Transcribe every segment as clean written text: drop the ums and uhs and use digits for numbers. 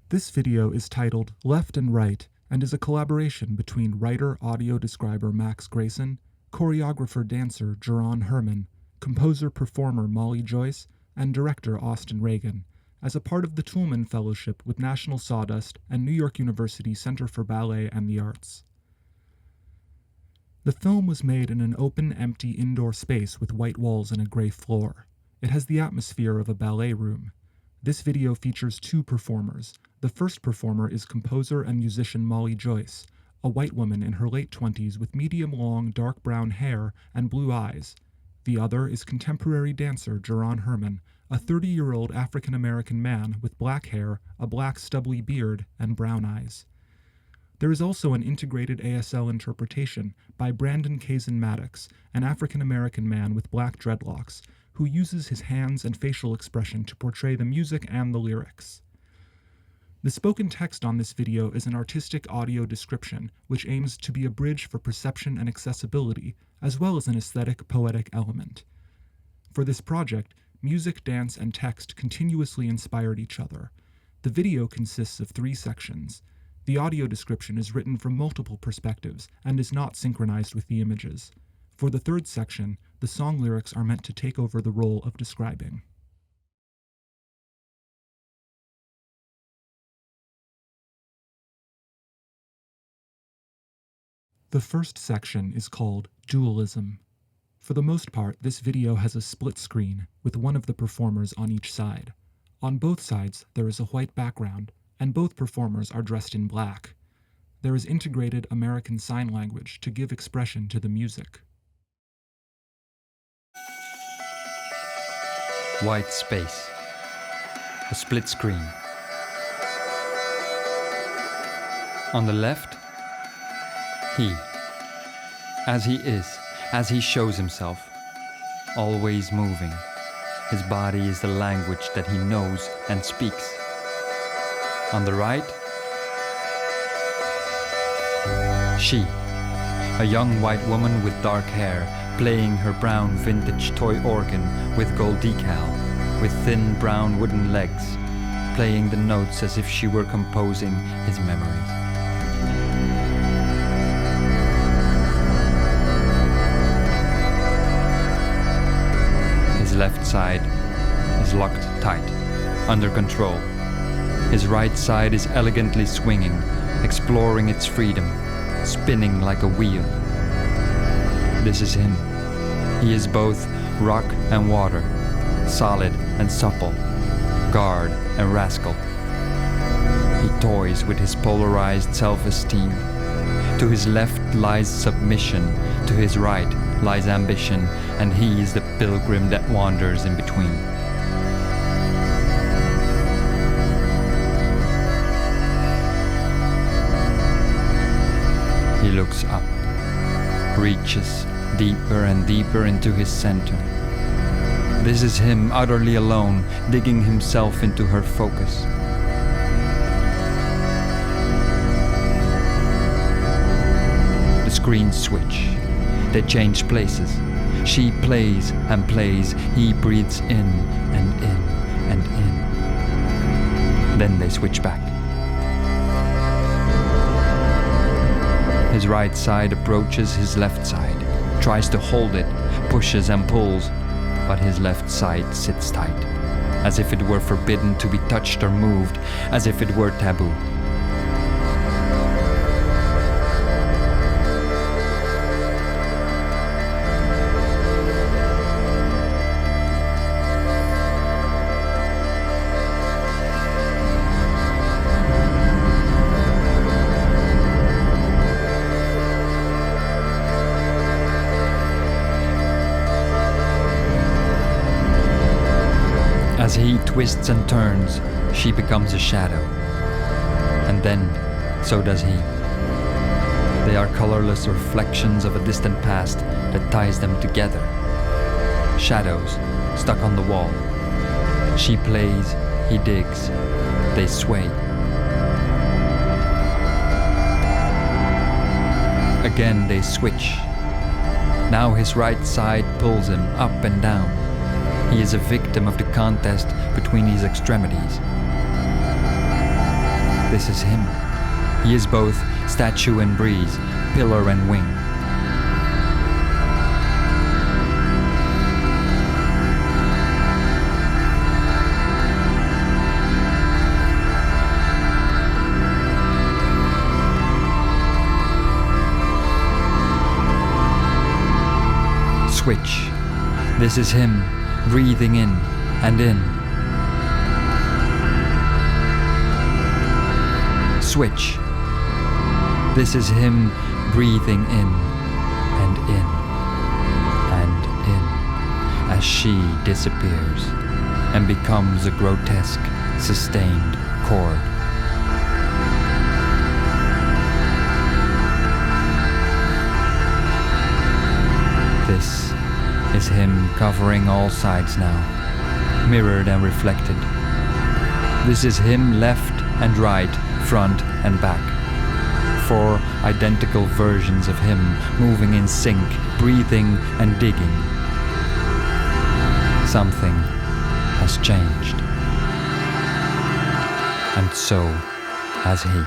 This video is titled Left and Right and is a collaboration between writer-audio describer Max Greyson, choreographer-dancer Jerron Herman, composer-performer Molly Joyce, and director Austin Regan, as a part of the Toulmin Fellowship with National Sawdust and New York University Center for Ballet and the Arts. The film was made in an open, empty indoor space with white walls and a gray floor. It has the atmosphere of a ballet room. This video features two performers. The first performer is composer and musician Molly Joyce, a white woman in her late 20s with medium-long dark brown hair and blue eyes. The other is contemporary dancer Jerron Herman, a 30-year-old African-American man with black hair, a black stubbly beard, and brown eyes. There is also an integrated ASL interpretation by Brandon Kazan-Maddox, an African-American man with black dreadlocks, who uses his hands and facial expression to portray the music and the lyrics. The spoken text on this video is an artistic audio description, which aims to be a bridge for perception and accessibility, as well as an aesthetic, poetic element. For this project, music, dance, and text continuously inspired each other. The video consists of 3 sections. The audio description is written from multiple perspectives and is not synchronized with the images. For the 3rd section, the song lyrics are meant to take over the role of describing. The first section is called Dualism. For the most part, this video has a split screen, with one of the performers on each side. On both sides, there is a white background, and both performers are dressed in black. There is integrated American Sign Language to give expression to the music. White space. A split screen. On the left, he. As he is, as he shows himself, always moving. His body is the language that he knows and speaks. On the right, she. A young white woman with dark hair, playing her brown vintage toy organ with gold decal, with thin brown wooden legs, playing the notes as if she were composing his memories. His left side is locked tight, under control. His right side is elegantly swinging, exploring its freedom, spinning like a wheel. This is him. He is both rock and water, solid and supple, guard and rascal. He toys with his polarized self-esteem. To his left lies submission, to his right lies ambition, and he is the pilgrim that wanders in between. He looks up, reaches deeper and deeper into his center. This is him utterly alone, digging himself into her focus. The screens switch. They change places. She plays and plays. He breathes in and in and in. Then they switch back. His right side approaches his left side, tries to hold it, pushes and pulls, but his left side sits tight, as if it were forbidden to be touched or moved, as if it were taboo. As he twists and turns, she becomes a shadow. And then, so does he. They are colorless reflections of a distant past that ties them together. Shadows stuck on the wall. She plays, he digs. They sway. Again they switch. Now his right side pulls him up and down. He is a victim of the contest between his extremities. This is him. He is both statue and breeze, pillar and wing. Switch. This is him, breathing in and in. Switch. This is him, breathing in and in and in, as she disappears and becomes a grotesque, sustained chord. This is him covering all sides now, mirrored and reflected. This is him left and right, front and back. 4 identical versions of him moving in sync, breathing and digging. Something has changed. And so has he.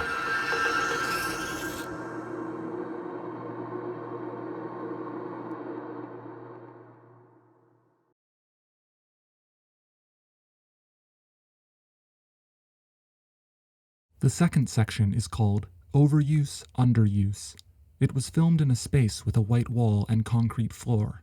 The second section is called Overuse, Underuse. It was filmed in a space with a white wall and concrete floor.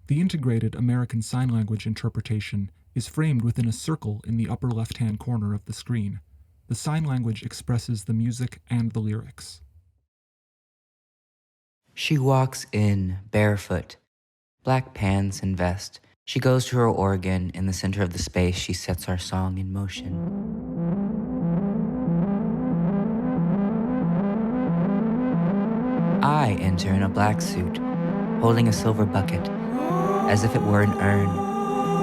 The integrated American Sign Language interpretation is framed within a circle in the upper left-hand corner of the screen. The sign language expresses the music and the lyrics. She walks in, barefoot, black pants and vest. She goes to her organ. In the center of the space, she sets our song in motion. I enter in a black suit, holding a silver bucket, as if it were an urn,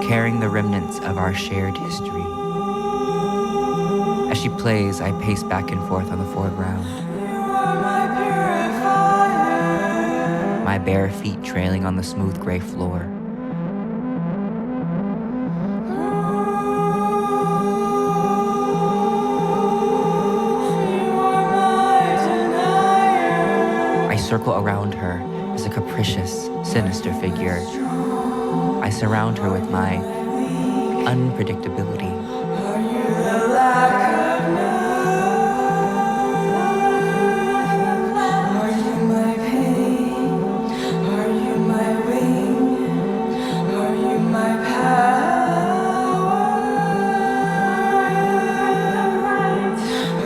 carrying the remnants of our shared history. As she plays, I pace back and forth on the foreground, my bare feet trailing on the smooth gray floor. Circle around her as a capricious, sinister figure. I surround her with my unpredictability. Are you the lack of love? Are you my pain? Are you my wing? Are you my power?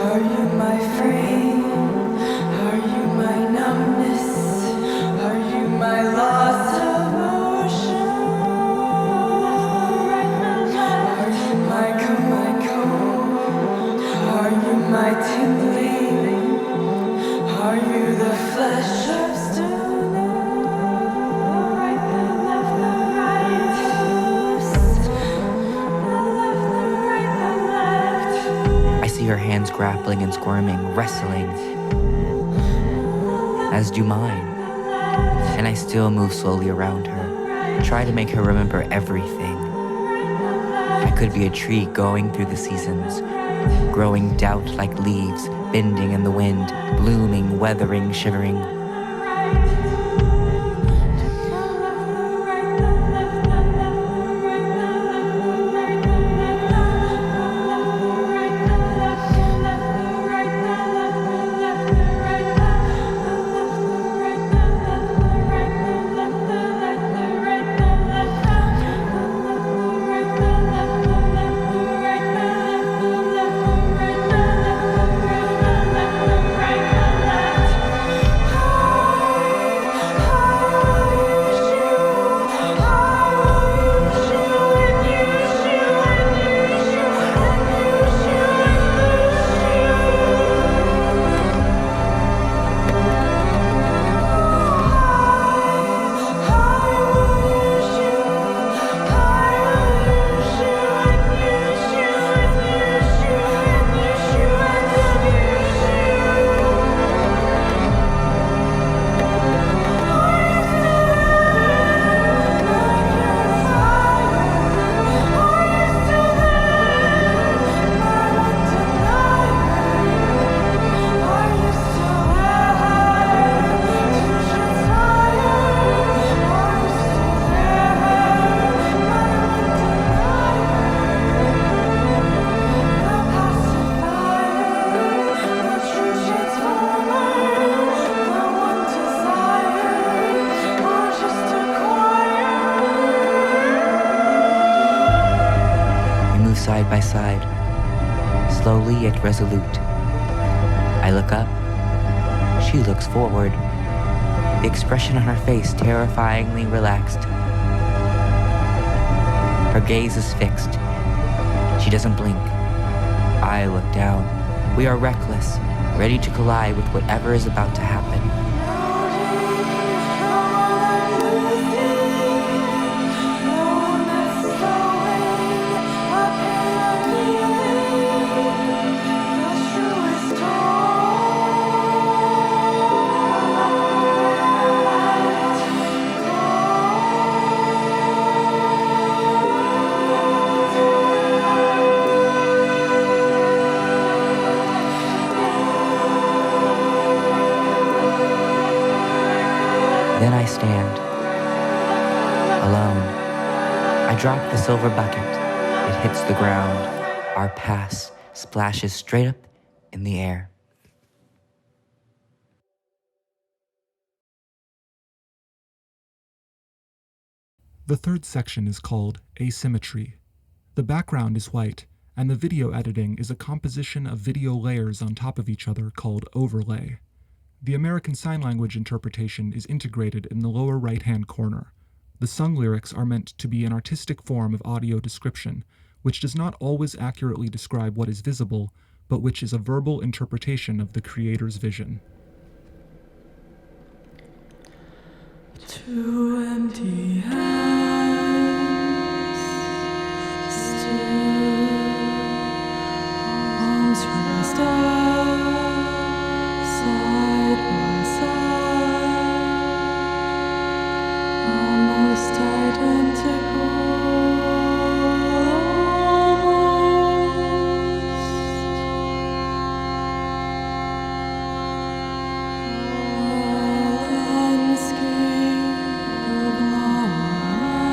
Are you my frame? Are you my numbness? Are you my loss of motion? Are you my comb? Are you my tingling? Are you the flesh of stone? The right, the left, the right. The left, the right, the left. I see her hands grappling and squirming, wrestling, as do mine. And I still move slowly around her, try to make her remember everything. I could be a tree going through the seasons, growing doubt like leaves, bending in the wind, blooming, weathering, shivering. side by side, slowly yet resolute. I look up. She looks forward, the expression on her face terrifyingly relaxed. Her gaze is fixed. She doesn't blink. I look down. We are reckless, ready to collide with whatever is about to happen. Then I stand, alone. I drop the silver bucket. It hits the ground. Our pass splashes straight up in the air. The third section is called Asymmetry. The background is white, and the video editing is a composition of video layers on top of each other called overlay. The American Sign Language interpretation is integrated in the lower right-hand corner. The sung lyrics are meant to be an artistic form of audio description, which does not always accurately describe what is visible, but which is a verbal interpretation of the creator's vision. Two empty hands, still arms raised up, side by side, almost identical. Landscape of love.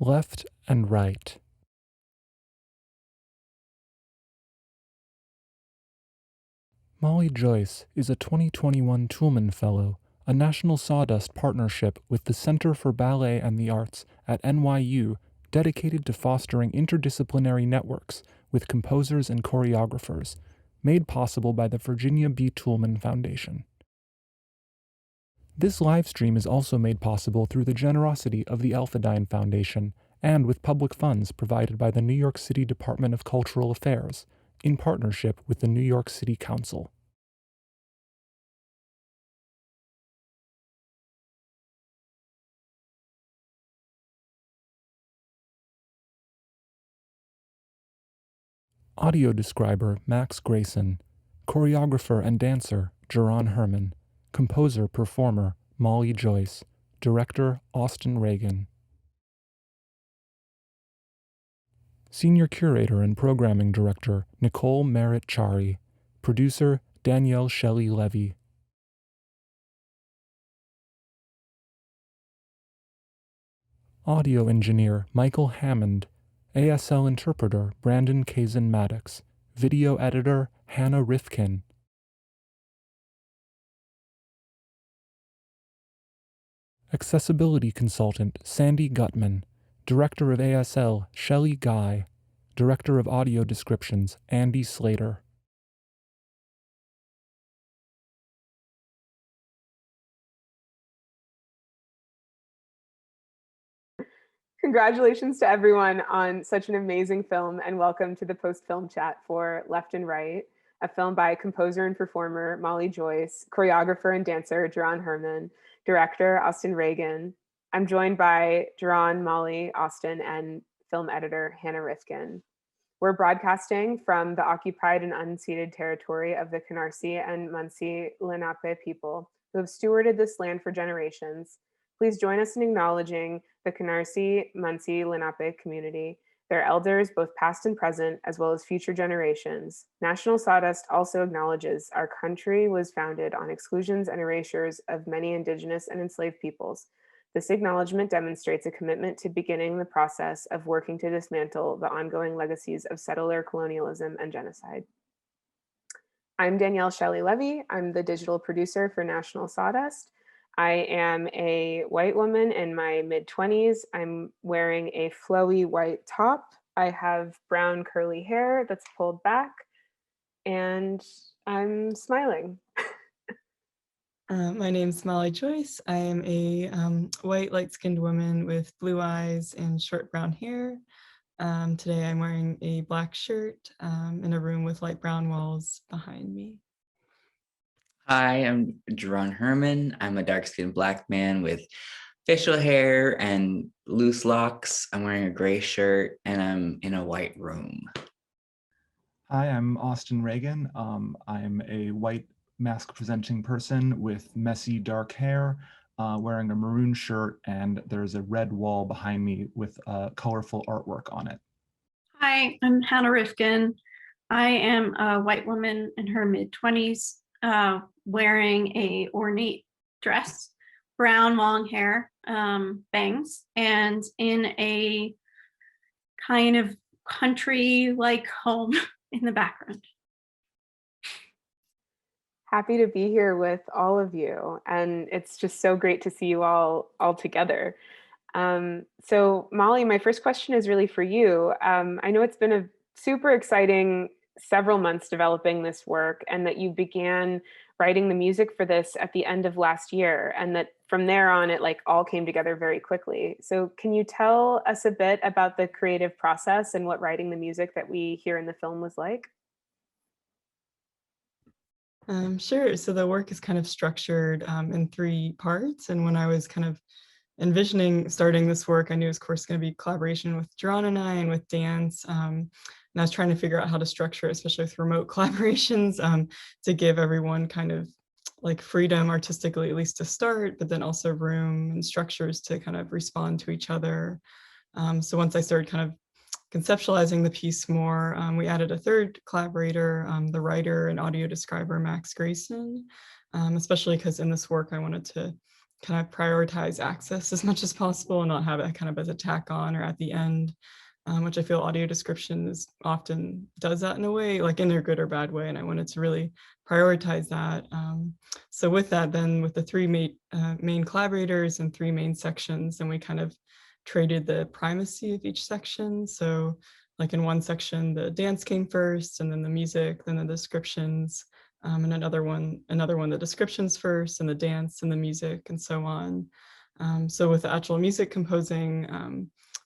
Left and Right. Molly Joyce is a 2021 Toulmin Fellow, a National Sawdust partnership with the Center for Ballet and the Arts at NYU dedicated to fostering interdisciplinary networks with composers and choreographers, made possible by the Virginia B. Toulmin Foundation. This livestream is also made possible through the generosity of the Alphadyne Foundation and with public funds provided by the New York City Department of Cultural Affairs, in partnership with the New York City Council. Audio describer Max Greyson, choreographer and dancer Jerron Herman, composer-performer Molly Joyce, director Austin Regan. Senior curator and programming director Nicole Merritt-Chari, producer Danielle Shelley Levy. Audio engineer Michael Hammond, ASL interpreter Brandon Kazan-Maddox, video editor Hannah Rifkin. Accessibility consultant Sandy Guttman, director of ASL Shelley Guy, director of audio descriptions Andy Slater. Congratulations to everyone on such an amazing film, and welcome to the post-film chat for Left and Right, a film by composer and performer Molly Joyce, choreographer and dancer Jerron Herman, director Austin Regan. I'm joined by Jerron, Molly, Austin, and film editor Hannah Rifkin. We're broadcasting from the occupied and unceded territory of the Canarsie and Munsee Lenape people, who have stewarded this land for generations. Please join us in acknowledging the Canarsie, Munsee, Lenape community, their elders, both past and present, as well as future generations. National Sawdust also acknowledges our country was founded on exclusions and erasures of many indigenous and enslaved peoples. This acknowledgement demonstrates a commitment to beginning the process of working to dismantle the ongoing legacies of settler colonialism and genocide. I'm Danielle Shelley Levy. I'm the digital producer for National Sawdust. I am a white woman in my mid-20s. I'm wearing a flowy white top. I have brown curly hair that's pulled back, and I'm smiling. My name's Molly Joyce. I am a white, light-skinned woman with blue eyes and short brown hair. Today I'm wearing a black shirt in a room with light brown walls behind me. Hi, I'm Jerron Herman. I'm a dark-skinned Black man with facial hair and loose locks. I'm wearing a gray shirt and I'm in a white room. Hi, I'm Austin Regan. I'm a white mask-presenting person with messy dark hair, wearing a maroon shirt, and there's a red wall behind me with colorful artwork on it. Hi, I'm Hannah Rifkin. I am a white woman in her mid-20s, wearing a ornate dress, brown long hair, bangs, and in a kind of country-like home in the background. Happy to be here with all of you, and it's just so great to see you all together. So Molly, my first question is really for you. I know it's been a super exciting several months developing this work, and that you began writing the music for this at the end of last year, and that from there on it like all came together very quickly. So can you tell us a bit about the creative process and what writing the music that we hear in the film was like? Sure. So the work is kind of structured in 3 parts. And when I was kind of envisioning starting this work, I knew it was, of course, going to be collaboration with Jerron and I and with dance. And I was trying to figure out how to structure it, especially with remote collaborations, to give everyone kind of like freedom artistically, at least to start, but then also room and structures to kind of respond to each other. So once I started kind of conceptualizing the piece more, we added a 3rd collaborator, the writer and audio describer, Max Greyson, especially because in this work, I wanted to kind of prioritize access as much as possible and not have it kind of as a tack on or at the end, which I feel audio description often does that in a way, like in a good or bad way. And I wanted to really prioritize that. So with that, then with the three main collaborators and three main sections, then we kind of traded the primacy of each section. So like in one section, the dance came first, and then the music, then the descriptions, and another one, the descriptions first, and the dance and the music, and so on. So with the actual music composing,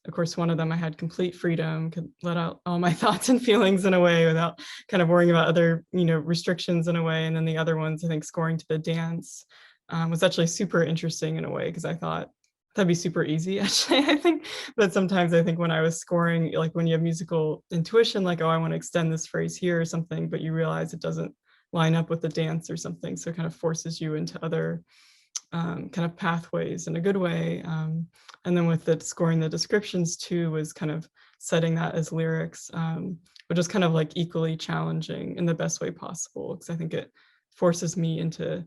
of course, one of them I had complete freedom, could let out all my thoughts and feelings in a way without kind of worrying about other, restrictions in a way. And then the other ones, I think scoring to the dance was actually super interesting in a way, because I thought that'd be super easy, actually, I think. But sometimes I think when I was scoring, like when you have musical intuition, like, oh, I want to extend this phrase here or something, but you realize it doesn't line up with the dance or something. So it kind of forces you into other kind of pathways in a good way. And then with the scoring the descriptions too, was kind of setting that as lyrics, which is kind of like equally challenging in the best way possible, because I think it forces me into,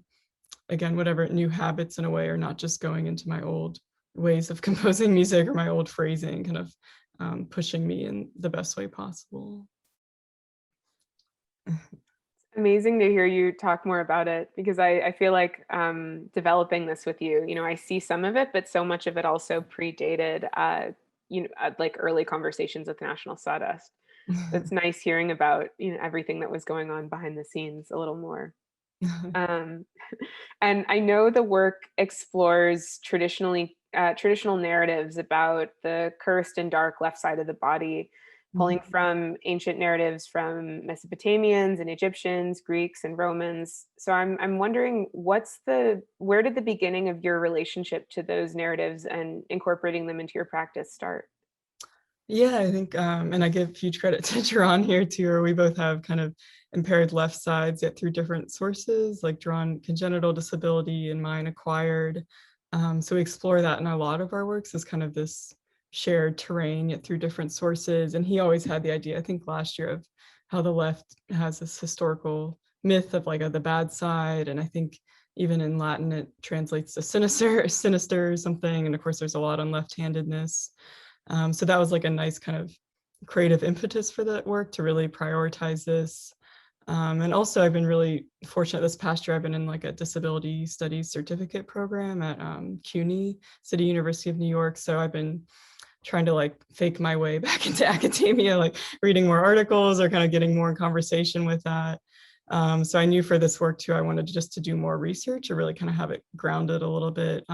again, whatever new habits in a way, or not just going into my old ways of composing music or my old phrasing, kind of pushing me in the best way possible. Amazing to hear you talk more about it, because I feel like developing this with you, I see some of it, but so much of it also predated, like early conversations with National Sawdust. It's nice hearing about, everything that was going on behind the scenes a little more. And I know the work explores traditional narratives about the cursed and dark left side of the body, pulling from ancient narratives from Mesopotamians and Egyptians, Greeks and Romans. So I'm wondering, where did the beginning of your relationship to those narratives and incorporating them into your practice start? Yeah, I think, and I give huge credit to Jerron here too, where we both have kind of impaired left sides, yet through different sources, like Jerron congenital disability and mine acquired. So we explore that in a lot of our works as kind of this shared terrain, yet through different sources. And he always had the idea, I think last year, of how the left has this historical myth of like the bad side. And I think even in Latin, it translates to sinister or something. And of course, there's a lot on left-handedness. So that was like a nice kind of creative impetus for that work to really prioritize this. And also I've been really fortunate this past year, I've been in like a disability studies certificate program at CUNY, City University of New York. So I've been trying to like fake my way back into academia, like reading more articles or kind of getting more in conversation with that. So I knew for this work too, I wanted just to do more research or really kind of have it grounded a little bit.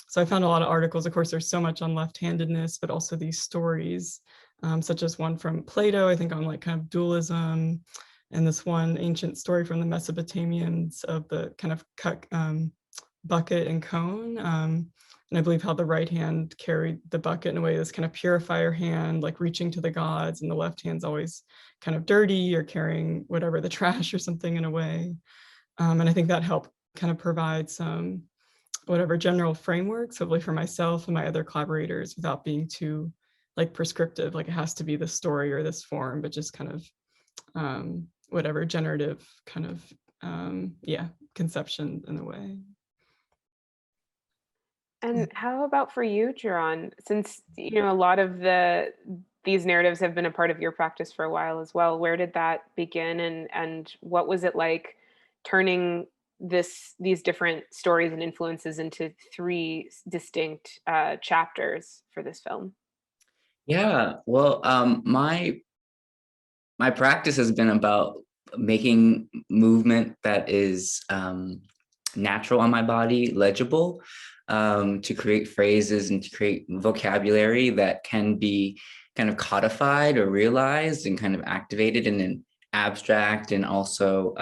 So I found a lot of articles. Of course, there's so much on left-handedness, but also these stories, such as one from Plato, I think on like kind of dualism, and this one ancient story from the Mesopotamians of the kind of bucket and cone. And I believe how the right hand carried the bucket in a way, this kind of purifier hand, like reaching to the gods, and the left hand's always kind of dirty or carrying whatever, the trash or something in a way. And I think that helped kind of provide some whatever general frameworks, hopefully for myself and my other collaborators, without being too like prescriptive, like it has to be this story or this form, but just kind of whatever generative kind of conception in a way. And how about for you, Jerron? Since a lot of these narratives have been a part of your practice for a while as well, where did that begin, and what was it like turning these different stories and influences into three distinct chapters for this film? Yeah, well, my practice has been about making movement that is natural on my body, legible, to create phrases and to create vocabulary that can be kind of codified or realized and kind of activated in an abstract and also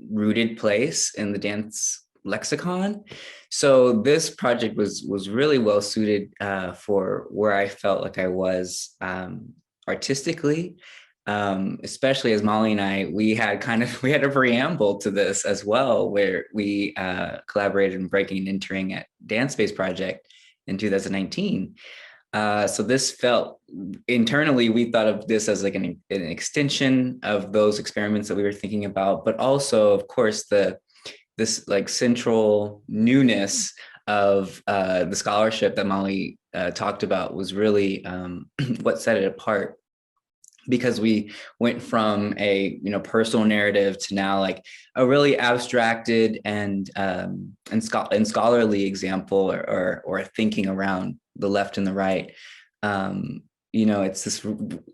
rooted place in the dance lexicon. So this project was really well suited for where I felt like I was artistically, especially as Molly and I, we had a preamble to this as well, where we collaborated in Breaking and Entering at Dance Space Project in 2019. So this felt, internally, we thought of this as like an extension of those experiments that we were thinking about, but also, of course, the this like central newness of the scholarship that Molly talked about was really what set it apart, because we went from a personal narrative to now like a really abstracted and scholarly example or thinking around the left and the right. It's this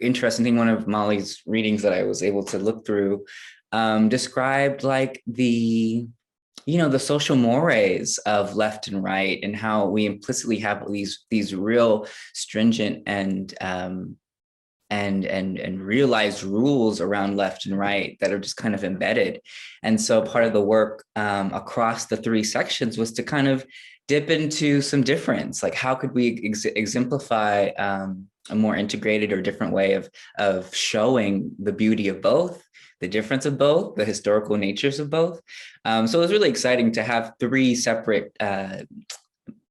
interesting thing. One of Molly's readings that I was able to look through described like the social mores of left and right, and how we implicitly have these real stringent and realized rules around left and right that are just kind of embedded. And so part of the work across the three sections was to kind of dip into some difference, like how could we exemplify a more integrated or different way of showing the beauty of both, the difference of both, the historical natures of both. So it was really exciting to have three separate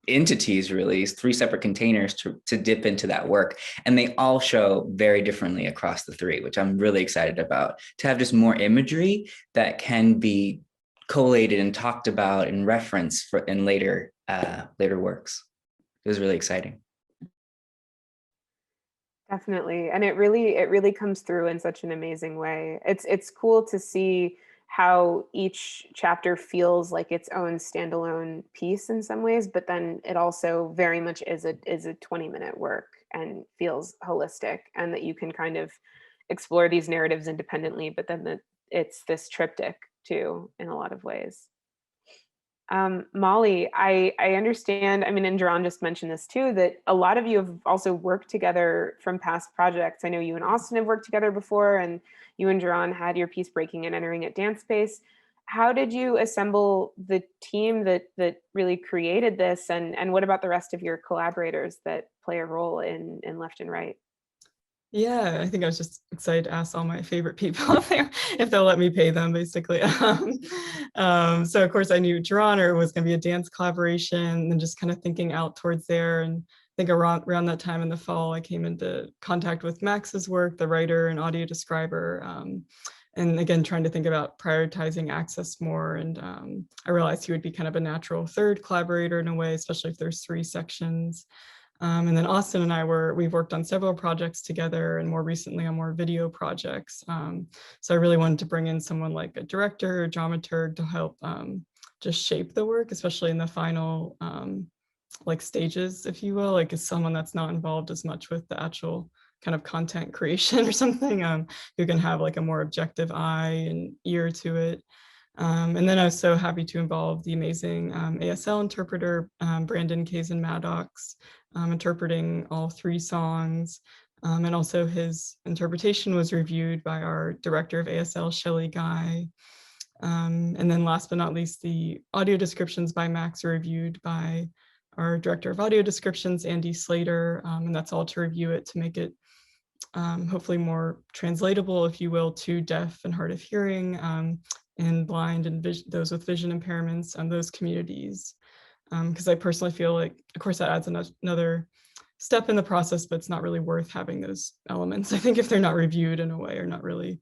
entities, really, three separate containers to dip into that work. And they all show very differently across the three, which I'm really excited about, to have just more imagery that can be collated and talked about and referenced in later works. It was really exciting. Definitely. And it really comes through in such an amazing way. It's cool to see how each chapter feels like its own standalone piece in some ways, but then it also very much is a 20-minute work and feels holistic, and that you can kind of explore these narratives independently, but then it's this triptych too in a lot of ways. Molly, I understand, I mean, and Jerron just mentioned this too, that a lot of you have also worked together from past projects. I know you and Austin have worked together before, and you and Jerron had your piece Breaking and Entering at Dance Space. How did you assemble the team that really created this? And what about the rest of your collaborators that play a role in Left and Right? Yeah, I think I was just excited to ask all my favorite people out there if they'll let me pay them, basically. So of course I knew Jerron was going to be a dance collaboration, and just kind of thinking out towards there. And I think around that time in the fall, I came into contact with Max's work, the writer and audio describer. And again, trying to think about prioritizing access more. And I realized he would be kind of a natural third collaborator in a way, especially if there's three sections. And then Austin and we've worked on several projects together, and more recently on more video projects. So I really wanted to bring in someone like a director, dramaturg, to help just shape the work, especially in the final like stages, if you will, like as someone that's not involved as much with the actual kind of content creation or something, who can have like a more objective eye and ear to it. And then I was so happy to involve the amazing ASL interpreter, Brandon Kazan Maddox, interpreting all three songs. And also his interpretation was reviewed by our director of ASL, Shelley Guy. And then last but not least, the audio descriptions by Max are reviewed by our director of audio descriptions, Andy Slater. And that's all to review it to make it hopefully more translatable, if you will, to deaf and hard of hearing, and blind and those with vision impairments and those communities. Because I personally feel like, of course, that adds another step in the process, but it's not really worth having those elements, I think, if they're not reviewed in a way, or not really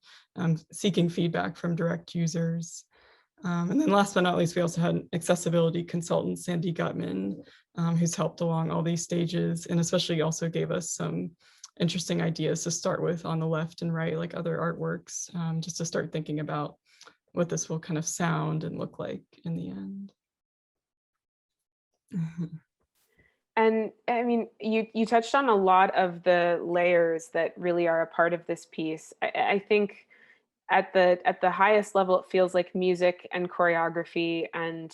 seeking feedback from direct users. And then last but not least, we also had an accessibility consultant, Sandy Guttman, who's helped along all these stages, and especially also gave us some interesting ideas to start with on the left and right, like other artworks, just to start thinking about what this will kind of sound and look like in the end. And I mean, you touched on a lot of the layers that really are a part of this piece. I think at the highest level, it feels like music and choreography and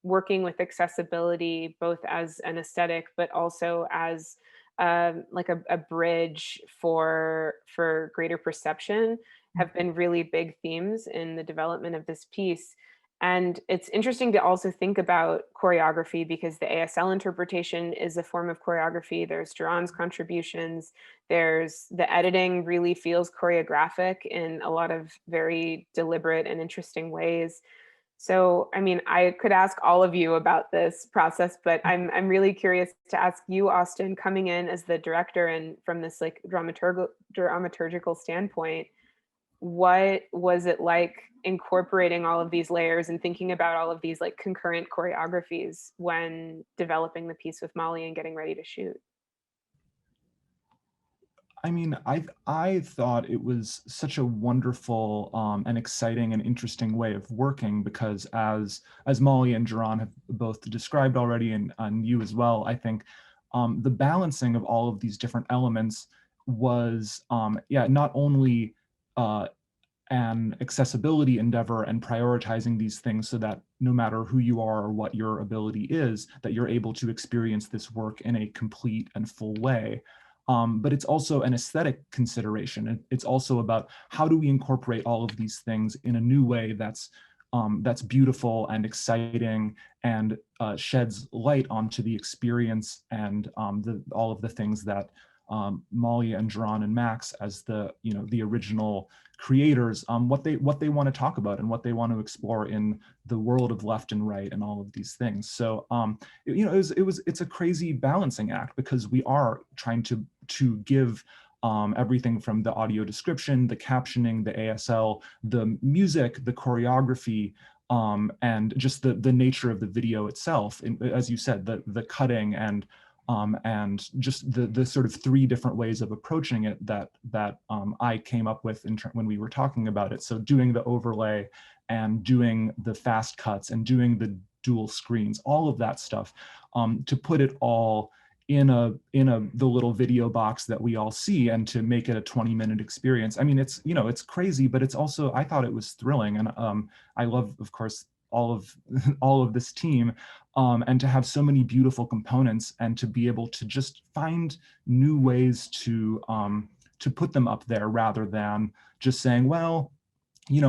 working with accessibility, both as an aesthetic, but also as like a bridge for greater perception, have been really big themes in the development of this piece. And it's interesting to also think about choreography, because the ASL interpretation is a form of choreography. There's Jerron's contributions. There's the editing really feels choreographic in a lot of very deliberate and interesting ways. So, I mean, I could ask all of you about this process, but I'm really curious to ask you, Austin, coming in as the director and from this like dramaturgical standpoint, what was it like incorporating all of these layers and thinking about all of these like concurrent choreographies when developing the piece with Molly and getting ready to shoot? I mean, I thought it was such a wonderful and exciting and interesting way of working, because as Molly and Jerron have both described already, and you as well, I think the balancing of all of these different elements was, yeah, not only an accessibility endeavor and prioritizing these things so that no matter who you are or what your ability is, that you're able to experience this work in a complete and full way. But it's also an aesthetic consideration. It's also about how do we incorporate all of these things in a new way that's beautiful and exciting and sheds light onto the experience and all of the things that Molly and Jerron and Max, as the original creators, what they want to talk about and what they want to explore in the world of left and right and all of these things. So it's a crazy balancing act, because we are trying to give everything from the audio description, the captioning, the ASL, the music, the choreography, and just the nature of the video itself. And as you said, the cutting and just the sort of three different ways of approaching it that I came up with when we were talking about it. So doing the overlay and doing the fast cuts and doing the dual screens, all of that stuff, to put it all in the little video box that we all see, and to make it a 20-minute experience. I mean, it's crazy, but it's also, I thought it was thrilling, and I love, of course, all of this team, and to have so many beautiful components, and to be able to just find new ways to put them up there, rather than just saying, well,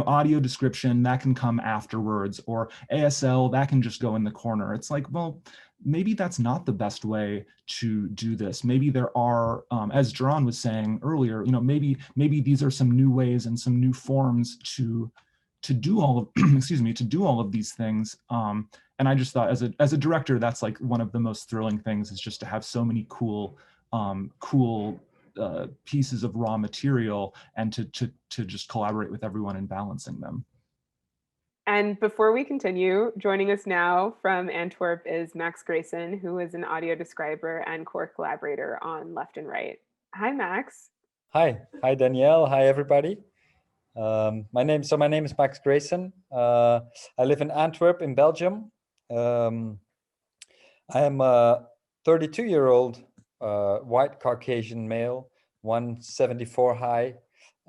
audio description, that can come afterwards, or ASL, that can just go in the corner. It's like, well, maybe that's not the best way to do this. Maybe there are, as Jerron was saying earlier, maybe these are some new ways and some new forms to do all of to do all of these things. And I just thought, as a director, that's like one of the most thrilling things, is just to have so many cool pieces of raw material, and to just collaborate with everyone in balancing them. And before we continue, joining us now from Antwerp is Max Greyson, who is an audio describer and core collaborator on Left and Right. Hi, Max. Hi Danielle. Hi everybody. My name is Max Greyson. I live in Antwerp in Belgium. I am a 32-year-old white Caucasian male, 174 high.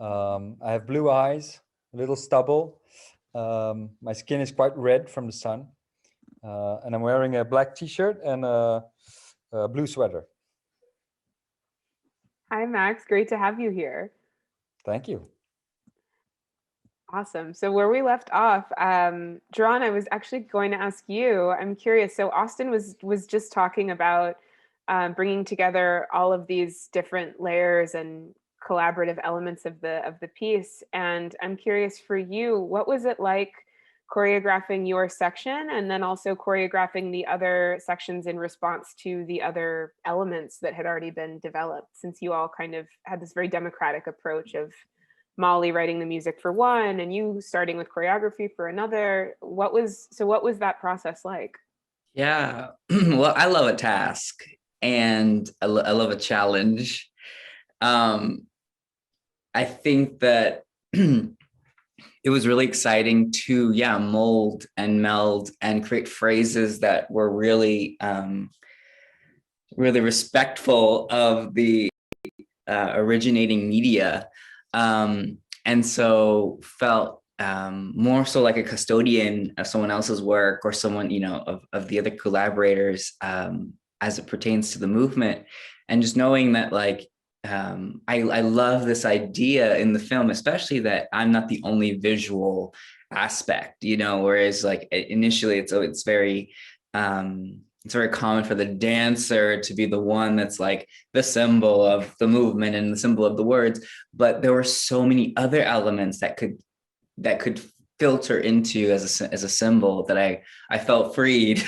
I have blue eyes, a little stubble. My skin is quite red from the sun. And I'm wearing a black t-shirt and a blue sweater. Hi, Max. Great to have you here. Thank you. Awesome. So where we left off, Jerron, I was actually going to ask you, I'm curious. So Austin was just talking about bringing together all of these different layers and collaborative elements of the piece. And I'm curious for you, what was it like choreographing your section, and then also choreographing the other sections in response to the other elements that had already been developed, since you all kind of had this very democratic approach of Molly writing the music for one and you starting with choreography for another. What was that process like? Yeah, well, I love a task, and I love a challenge. I think that it was really exciting to, mold and meld and create phrases that were really, really respectful of the originating media. And so felt more so like a custodian of someone else's work, or someone, of the other collaborators, as it pertains to the movement. And just knowing that, like, I love this idea in the film, especially that I'm not the only visual aspect, whereas like initially it's very common for the dancer to be the one that's like the symbol of the movement and the symbol of the words. But there were so many other elements that could filter into as a symbol that I felt freed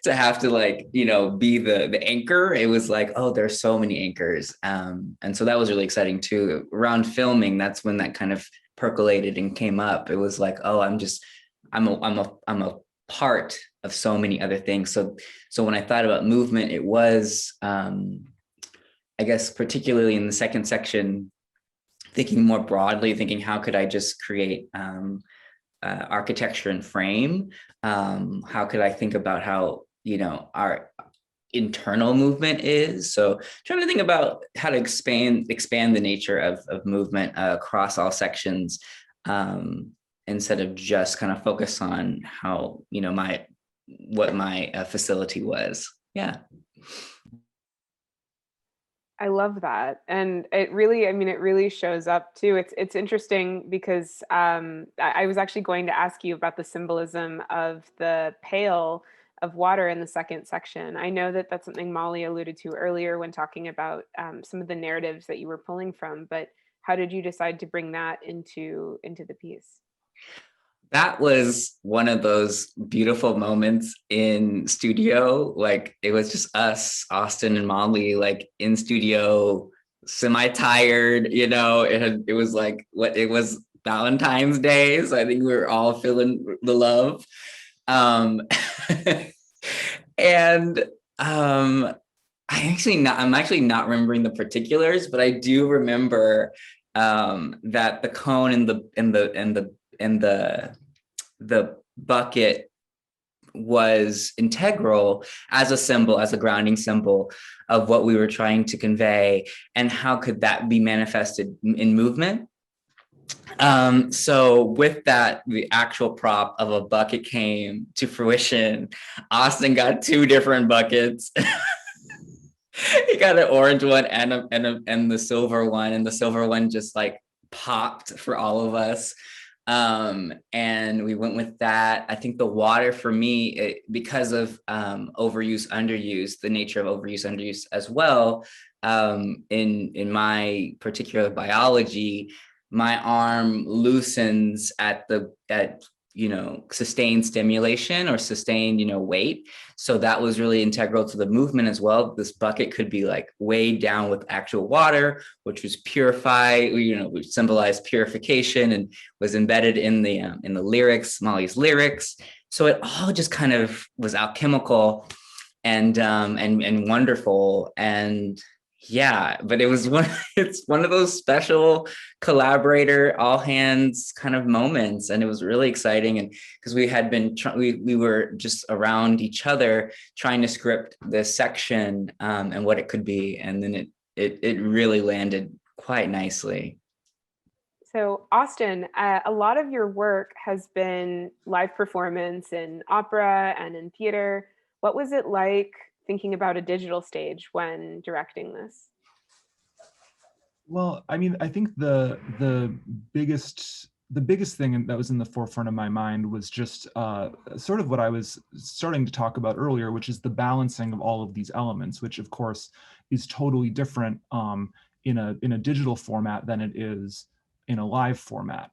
to have to like, you know, be the anchor. It was like, oh, there's so many anchors. And so that was really exciting too. Around filming, that's when that kind of percolated and came up. It was like, oh, I'm a part of so many other things. So when I thought about movement, it was I guess particularly in the second section, thinking more broadly, thinking how could I just create architecture and frame? How could I think about how, you know, our internal movement is? So trying to think about how to expand the nature of movement across all sections, instead of just kind of focus on how, you know, what my facility was. Yeah. I love that. And it really, I mean, it really shows up too. It's interesting because I was actually going to ask you about the symbolism of the pail of water in the second section. I know that that's something Molly alluded to earlier when talking about some of the narratives that you were pulling from, but how did you decide to bring that into the piece? That was one of those beautiful moments in studio. Like it was just us, Austin and Molly, like in studio, semi-tired, you know. It was like it was Valentine's Day. So I think we were all feeling the love. Um and I'm actually not remembering the particulars, but I do remember that the cone and the bucket was integral as a symbol, as a grounding symbol of what we were trying to convey, and how could that be manifested in movement. So with that, the actual prop of a bucket came to fruition. Austin got two different buckets. He got an orange one and the silver one, and the silver one just like popped for all of us. And we went with that. I think the water for me, because of overuse, underuse, the nature of overuse, underuse as well, in my particular biology, my arm loosens at you know, sustained stimulation or sustained, you know, weight. So that was really integral to the movement as well. This bucket could be like weighed down with actual water, which was purified, you know, which symbolized purification and was embedded in the lyrics, Molly's lyrics. So it all just kind of was alchemical and wonderful. And yeah, but it's one of those special collaborator, all hands kind of moments. And it was really exciting. And because we had been, we were just around each other trying to script this section and what it could be. And then it really landed quite nicely. So Austin, a lot of your work has been live performance in opera and in theater. What was it like thinking about a digital stage when directing this? Well, I mean, I think the biggest thing that was in the forefront of my mind was just sort of what I was starting to talk about earlier, which is the balancing of all of these elements, which of course is totally different in a digital format than it is in a live format,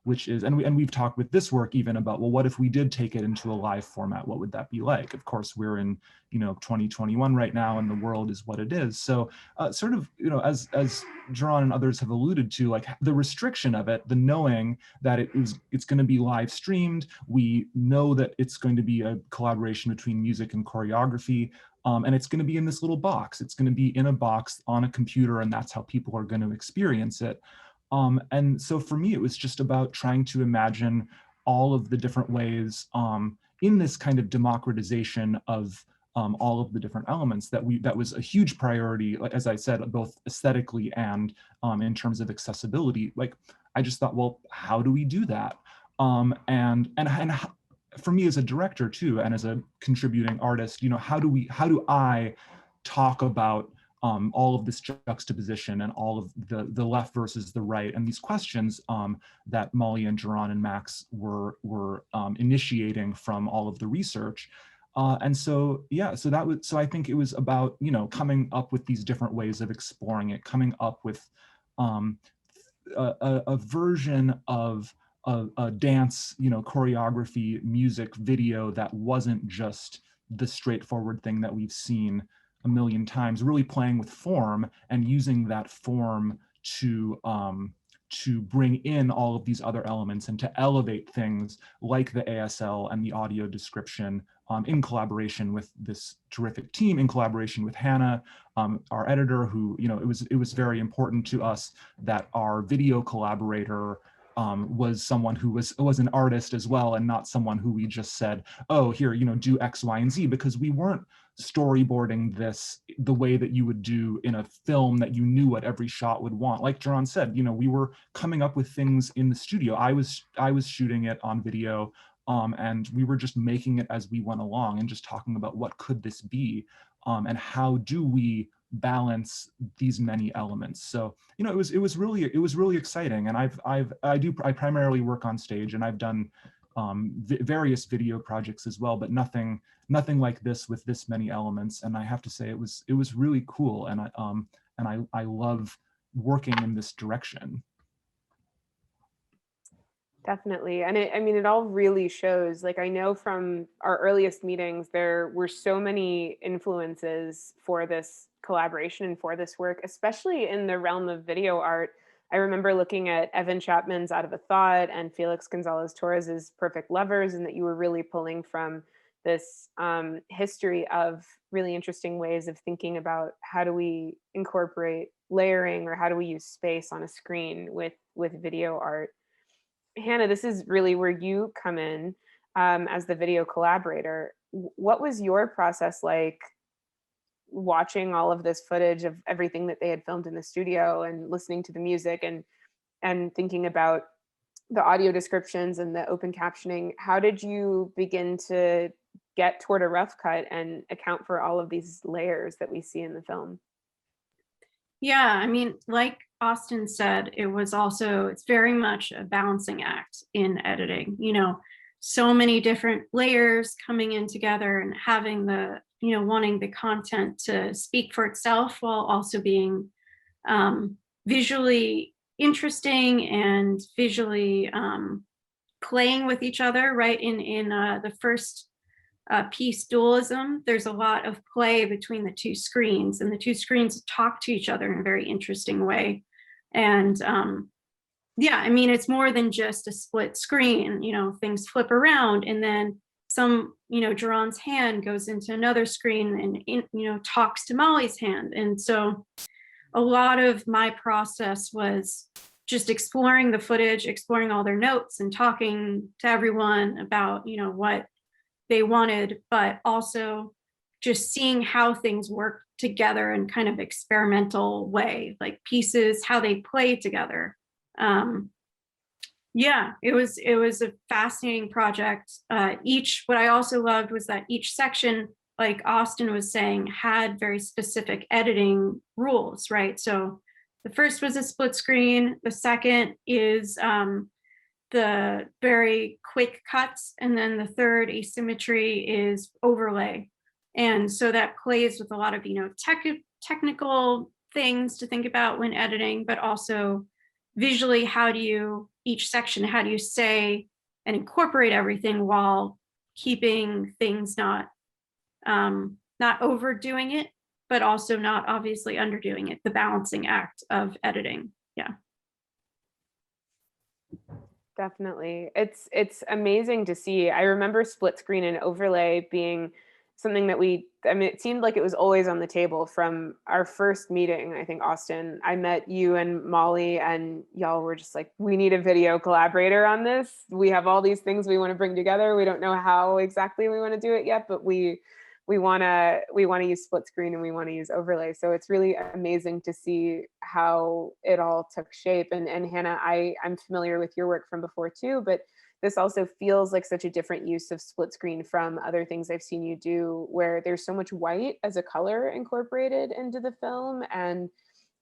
which is, and we've talked with this work even about, well, what if we did take it into a live format? What would that be like? Of course, we're in, you know, 2021 right now, and the world is what it is. So sort of, you know, as Jerron and others have alluded to, like the restriction of it, the knowing that it's going to be live streamed. We know that it's going to be a collaboration between music and choreography. And it's going to be in this little box. It's going to be in a box on a computer, and that's how people are going to experience it. And so for me, it was just about trying to imagine all of the different ways in this kind of democratization of all of the different elements that was a huge priority, as I said, both aesthetically and in terms of accessibility. Like, I just thought, well, how do we do that? And for me as a director too, and as a contributing artist, you know, how do I talk about all of this juxtaposition and all of the left versus the right, and these questions that Molly and Jerron and Max were initiating from all of the research. And so, yeah, so I think it was about, you know, coming up with these different ways of exploring it, coming up with a version of a dance, choreography, music video that wasn't just the straightforward thing that we've seen a million times, really playing with form and using that form to bring in all of these other elements and to elevate things like the ASL and the audio description, in collaboration with this terrific team, in collaboration with Hannah, our editor, who, it was very important to us that our video collaborator was someone who was an artist as well, and not someone who we just said, oh, here, do X, Y, and Z, because we weren't storyboarding this the way that you would do in a film that you knew what every shot would want. Like Jerron said, we were coming up with things in the studio. I was shooting it on video, and we were just making it as we went along and just talking about what could this be, and how do we balance these many elements. So it was really exciting. And I primarily work on stage, and I've done various video projects as well, but nothing like this with this many elements. And I have to say it was really cool, and I love working in this direction. Definitely. And it all really shows. Like, I know from our earliest meetings, there were so many influences for this collaboration and for this work, especially in the realm of video art. I remember looking at Evan Chapman's Out of a Thought and Felix Gonzalez Torres's Perfect Lovers, and that you were really pulling from this history of really interesting ways of thinking about how do we incorporate layering, or how do we use space on a screen with video art. Hannah, this is really where you come in as the video collaborator. What was your process like watching all of this footage of everything that they had filmed in the studio, and listening to the music, and thinking about the audio descriptions and the open captioning? How did you begin to get toward a rough cut and account for all of these layers that we see in the film? Yeah, like Austin said, it's very much a balancing act in editing, so many different layers coming in together, and having wanting the content to speak for itself while also being visually interesting and visually playing with each other, right? In the first piece, Dualism, there's a lot of play between the two screens, and the two screens talk to each other in a very interesting way. And yeah, it's more than just a split screen. Things flip around, and then some, Jerron's hand goes into another screen and talks to Molly's hand. And so a lot of my process was just exploring the footage, exploring all their notes, and talking to everyone about what they wanted, but also just seeing how things work together in kind of experimental way, like pieces, how they play together. Yeah, it was a fascinating project. What I also loved was that each section, like Austin was saying, had very specific editing rules, right? So the first was a split screen. The second is the very quick cuts. And then the third, asymmetry, is overlay. And so that plays with a lot of, technical things to think about when editing, but also visually, each section, how do you say and incorporate everything while keeping things not overdoing it, but also not obviously underdoing it, the balancing act of editing. Yeah. Definitely. It's amazing to see. I remember split screen and overlay being something that it seemed like it was always on the table from our first meeting. I think, Austin, I met you and Molly, and y'all were just like, we need a video collaborator on this. We have all these things we want to bring together. We don't know how exactly we want to do it yet, but we want to use split screen, and we want to use overlay. So it's really amazing to see how it all took shape. And Hannah, I'm familiar with your work from before too, but this also feels like such a different use of split screen from other things I've seen you do, where there's so much white as a color incorporated into the film, and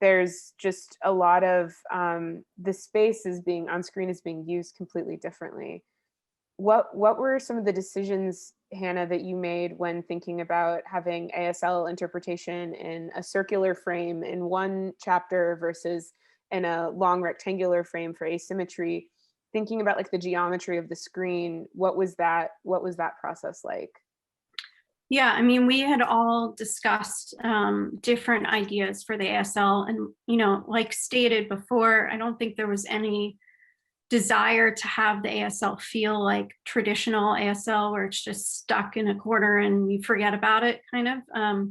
there's just a lot of the space on screen is being used completely differently. What were some of the decisions, Hannah, that you made when thinking about having ASL interpretation in a circular frame in one chapter versus in a long rectangular frame for asymmetry? thinking about like the geometry of the screen, what was that process like? Yeah, I mean, we had all discussed different ideas for the ASL, and like stated before, I don't think there was any desire to have the ASL feel like traditional ASL, where it's just stuck in a corner and you forget about it, kind of.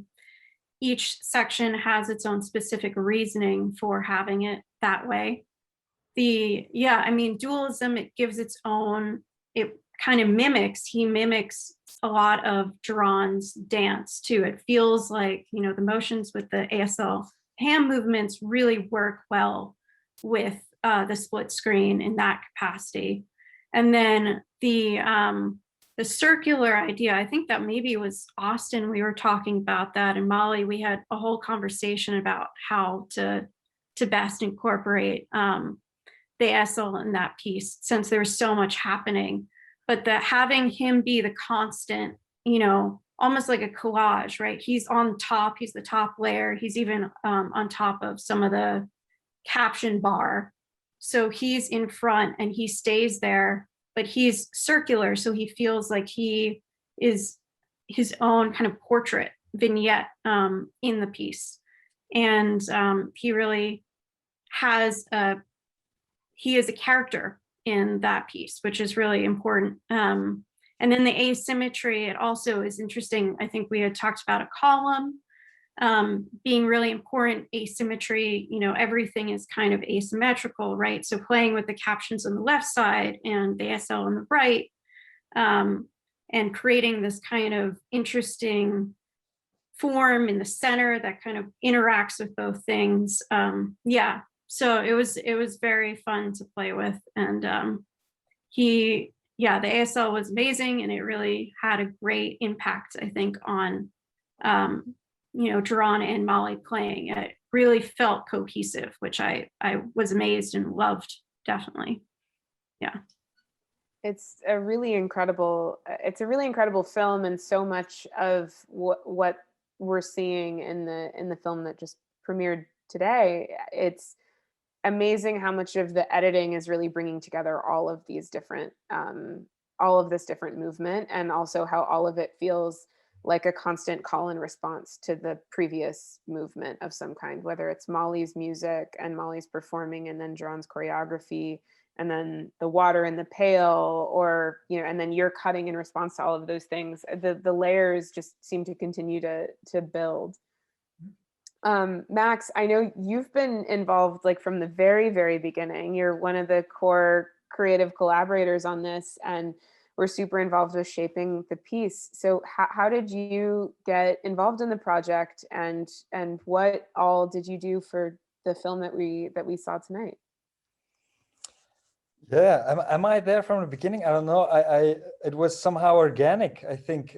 Each section has its own specific reasoning for having it that way. I mean, dualism, it gives its own, it kind of he mimics a lot of Jerron's dance too. It feels like, the motions with the ASL hand movements really work well with the split screen in that capacity. And then the circular idea, I think that maybe it was Austin, we were talking about that, and Molly, we had a whole conversation about how to best incorporate the ASL in that piece, since there was so much happening. But having him be the constant, almost like a collage, right? He's on top, he's the top layer, he's even on top of some of the caption bar. So he's in front and he stays there, but he's circular. So he feels like he is his own kind of portrait vignette in the piece. And he really has he is a character in that piece, which is really important. And then the asymmetry, it also is interesting. I think we had talked about a column being really important. Asymmetry, everything is kind of asymmetrical, right? So playing with the captions on the left side and the ASL on the right, and creating this kind of interesting form in the center that kind of interacts with both things. So it was very fun to play with. And the ASL was amazing, and it really had a great impact, I think, on Jerron and Molly playing. It really felt cohesive, which I was amazed and loved, definitely. Yeah. It's a really incredible film, and so much of what we're seeing in the film that just premiered today, it's amazing how much of the editing is really bringing together all of these different all of this different movement, and also how all of it feels like a constant call and response to the previous movement of some kind, whether it's Molly's music and Molly's performing, and then Jerron's choreography, and then the water in the pail, or and then you're cutting in response to all of those things. The layers just seem to continue to build. Max, I know you've been involved like from the very, very beginning. You're one of the core creative collaborators on this, and we're super involved with shaping the piece. So how did you get involved in the project, and what all did you do for the film that we saw tonight? Yeah, am I there from the beginning? I don't know. It was somehow organic. I think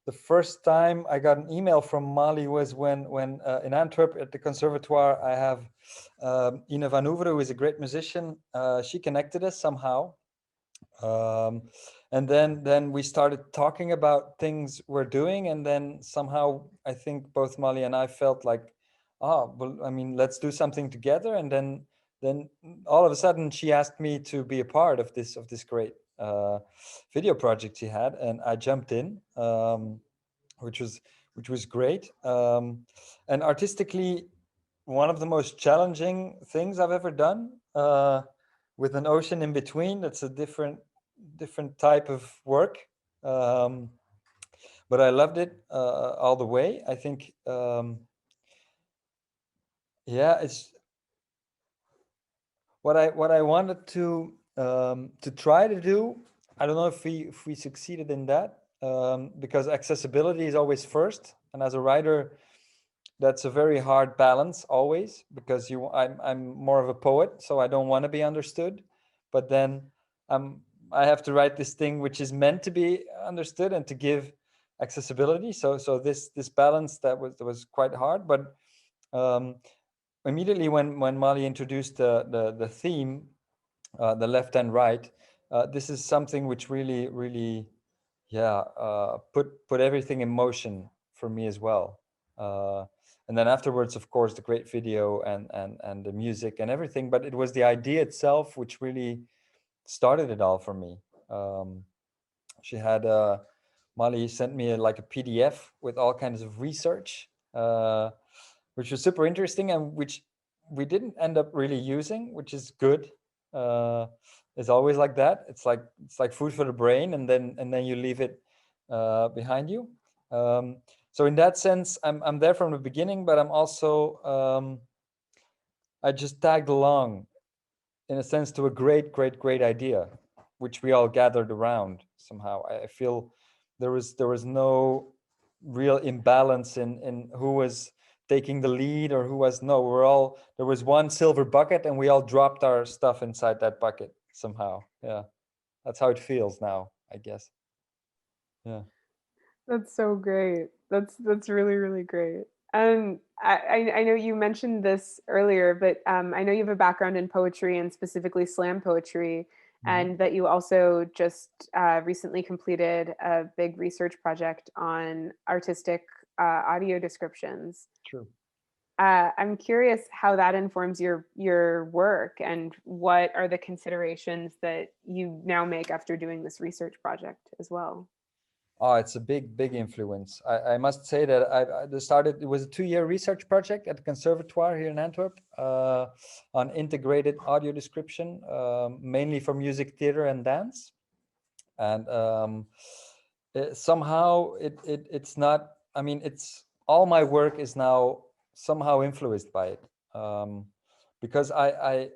the first time I got an email from Molly was when in Antwerp at the Conservatoire, I have Ine van Oeveren, who is a great musician. She connected us somehow. And then we started talking about things we're doing. And then somehow I think both Molly and I felt like, well, I mean, let's do something together. And then all of a sudden she asked me to be a part of this great video project she had, and I jumped in, which was great. And artistically, one of the most challenging things I've ever done, with an ocean in between. That's a different type of work, but I loved it all the way. I think it's what I wanted to try to do. I don't know if we succeeded in that, because accessibility is always first, and as a writer, that's a very hard balance always, because I'm more of a poet, so I don't want to be understood, but then I have to write this thing which is meant to be understood and to give accessibility. So this balance that was quite hard, but immediately when Molly introduced the theme, the left and right, this is something which really put everything in motion for me as well. And then afterwards, of course, the great video and the music and everything, but it was the idea itself which really started it all for me. She had Molly sent me like a PDF with all kinds of research, which was super interesting and which we didn't end up really using, which is good. It's always like that. It's like food for the brain, and then you leave it behind you. So in that sense, I'm there from the beginning, but I'm also I just tagged along, in a sense, to a great idea, which we all gathered around somehow. I feel there was no real imbalance in who was taking the lead or who was no. There was one silver bucket, and we all dropped our stuff inside that bucket somehow. Yeah, that's how it feels now, I guess. Yeah. That's so great. That's really, really great. And I know you mentioned this earlier, but I know you have a background in poetry and specifically slam poetry, and that you also just recently completed a big research project on artistic audio descriptions. True. I'm curious how that informs your work, and what are the considerations that you now make after doing this research project as well. Oh, it's a big influence. I must say that I started, it was a 2-year research project at the Conservatoire here in Antwerp on integrated audio description, mainly for music, theater, and dance. And somehow it's not, I mean, it's all my work is now somehow influenced by it, because I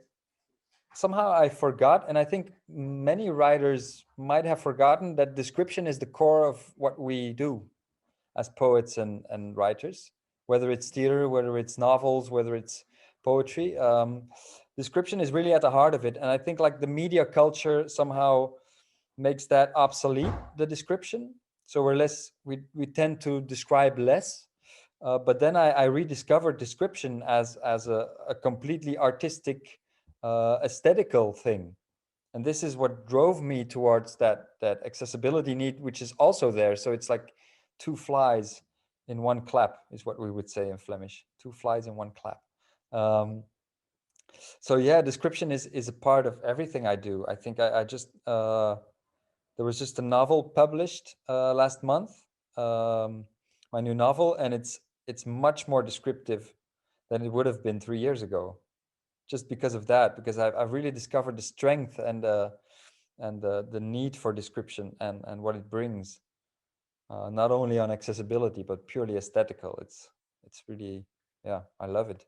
somehow I forgot, and I think many writers might have forgotten, that description is the core of what we do as poets and writers, whether it's theater, whether it's novels, whether it's poetry. Description is really at the heart of it. And I think like the media culture somehow makes that obsolete, the description. So we tend to describe less. But then I rediscovered description as a completely artistic, aesthetical thing. And this is what drove me towards that accessibility need, which is also there. So it's like 2 flies in 1 clap is what we would say in Flemish. 2 flies in 1 clap. So yeah, description is a part of everything I do. I think I just there was just a novel published last month, my new novel, and it's much more descriptive than it would have been 3 years ago, just because of that, because I've really discovered the strength and the need for description and what it brings, not only on accessibility but purely aesthetical. It's really, yeah, I love it.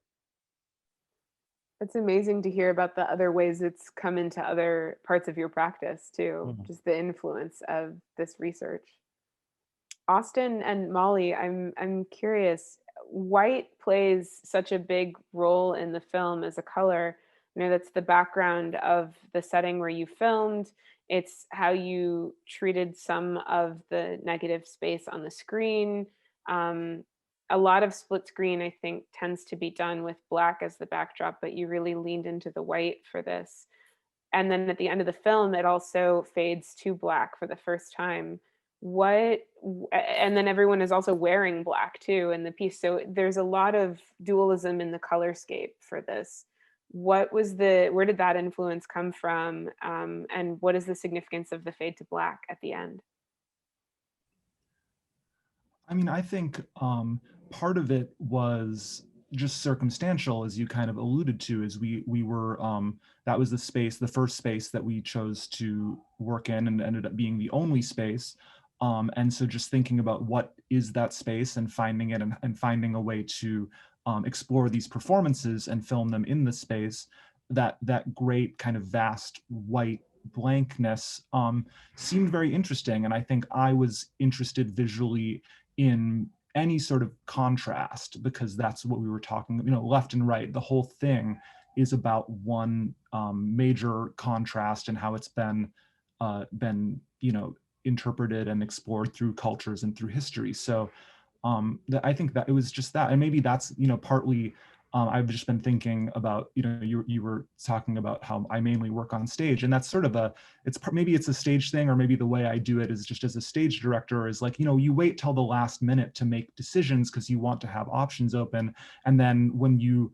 It's amazing to hear about the other ways it's come into other parts of your practice too, just the influence of this research. Austin and Molly, I'm curious, white plays such a big role in the film as a color. You know, that's the background of the setting where you filmed. It's how you treated some of the negative space on the screen. A lot of split screen, I think, tends to be done with black as the backdrop, but you really leaned into the white for this. And then at the end of the film, it also fades to black for the first time. And then everyone is also wearing black too in the piece. So there's a lot of dualism in the colorscape for this. Where did that influence come from? And what is the significance of the fade to black at the end? I mean, I think part of it was just circumstantial, as you kind of alluded to, is we were, that was the first space that we chose to work in, and ended up being the only space. And so just thinking about what is that space and finding it, and finding a way to explore these performances and film them in the space, that great kind of vast white blankness seemed very interesting. And I think I was interested visually in any sort of contrast, because that's what we were talking, left and right. The whole thing is about one major contrast, and how it's been interpreted and explored through cultures and through history. So I think that it was just that, and maybe that's partly. I've just been thinking about, you were talking about how I mainly work on stage, and that's sort of maybe it's a stage thing, or maybe the way I do it is just as a stage director is like, you wait till the last minute to make decisions because you want to have options open. And then when you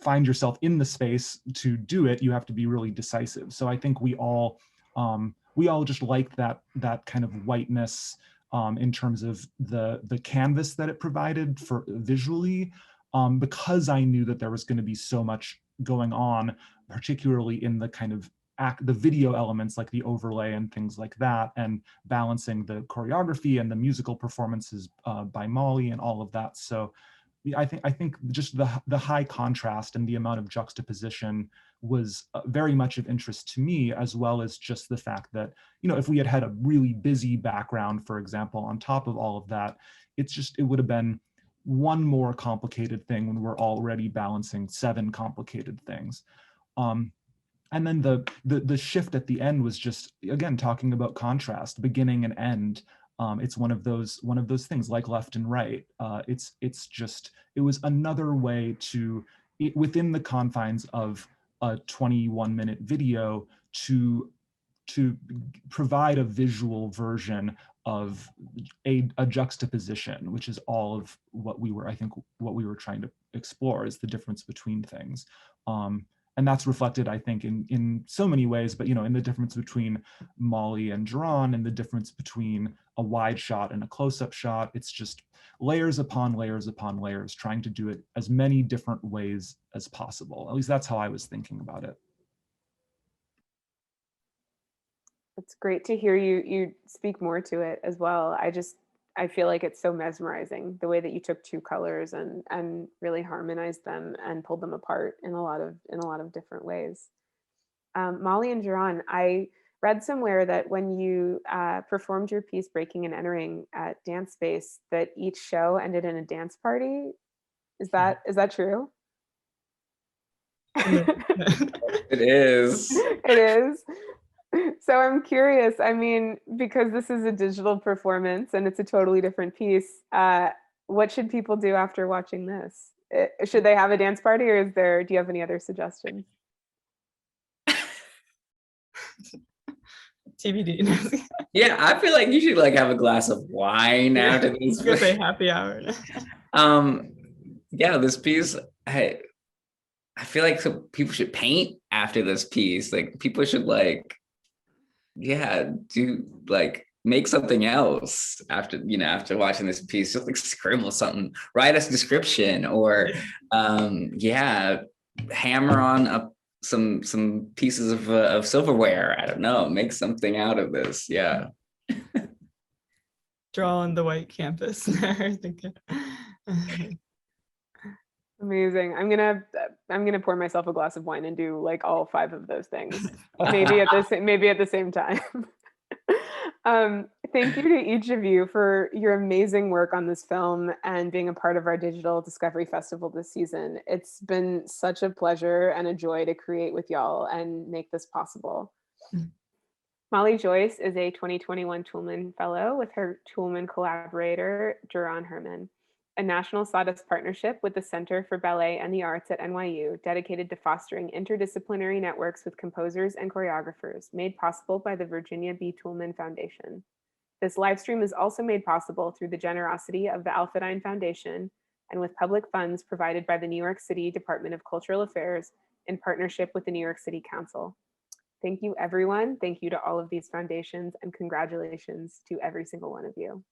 find yourself in the space to do it, you have to be really decisive. So I think we all just liked that kind of whiteness in terms of the canvas that it provided for visually, because I knew that there was going to be so much going on, particularly in the kind of the video elements like the overlay and things like that, and balancing the choreography and the musical performances by Molly and all of that. So I think just the high contrast and the amount of juxtaposition was very much of interest to me, as well as just the fact that, you know, if we had had a really busy background, for example, on top of all of that, it would have been one more complicated thing when we're already balancing 7 complicated things. And then the shift at the end was just, again, talking about contrast, beginning and end. It's one of those things like left and right. It was another way to, within the confines of a 21-minute video, to provide a visual version of a juxtaposition, which is all of what we were trying to explore, is the difference between things. And that's reflected, I think, in so many ways, but, you know, in the difference between Molly and Jerron, and the difference between a wide shot and a close-up shot. It's just layers upon layers upon layers, trying to do it as many different ways as possible. At least that's how I was thinking about it. It's great to hear you speak more to it as well. I feel like it's so mesmerizing, the way that you took 2 colors and really harmonized them and pulled them apart in a lot of different ways. Molly and Jerron, I read somewhere that when you performed your piece Breaking and Entering at Dance Space, that each show ended in a dance party. Is that true? It is. It is. So I'm curious, I mean, because this is a digital performance and it's a totally different piece, what should people do after watching this? Should they have a dance party, or do you have any other suggestions? TBD. Yeah, I feel like you should like have a glass of wine after I was this. gonna say happy hour. Yeah, this piece, I feel like people should paint after this piece. Like people should make something else after watching this piece. Just like scribble something, write a description, or hammer on some pieces of silverware. I don't know, make something out of this. Yeah. Draw on the white canvas there. Amazing. I'm gonna pour myself a glass of wine and do like all 5 of those things, maybe at the same time. Thank you to each of you for your amazing work on this film and being a part of our Digital Discovery Festival this season. It's been such a pleasure and a joy to create with y'all and make this possible. Molly Joyce is a 2021 Toulmin Fellow with her Toulmin collaborator, Jerron Herman, a National Sawdust partnership with the Center for Ballet and the Arts at NYU, dedicated to fostering interdisciplinary networks with composers and choreographers, made possible by the Virginia B. Toulmin Foundation. This live stream is also made possible through the generosity of the Alphadine Foundation and with public funds provided by the New York City Department of Cultural Affairs in partnership with the New York City Council. Thank you, everyone. Thank you to all of these foundations, and congratulations to every single one of you.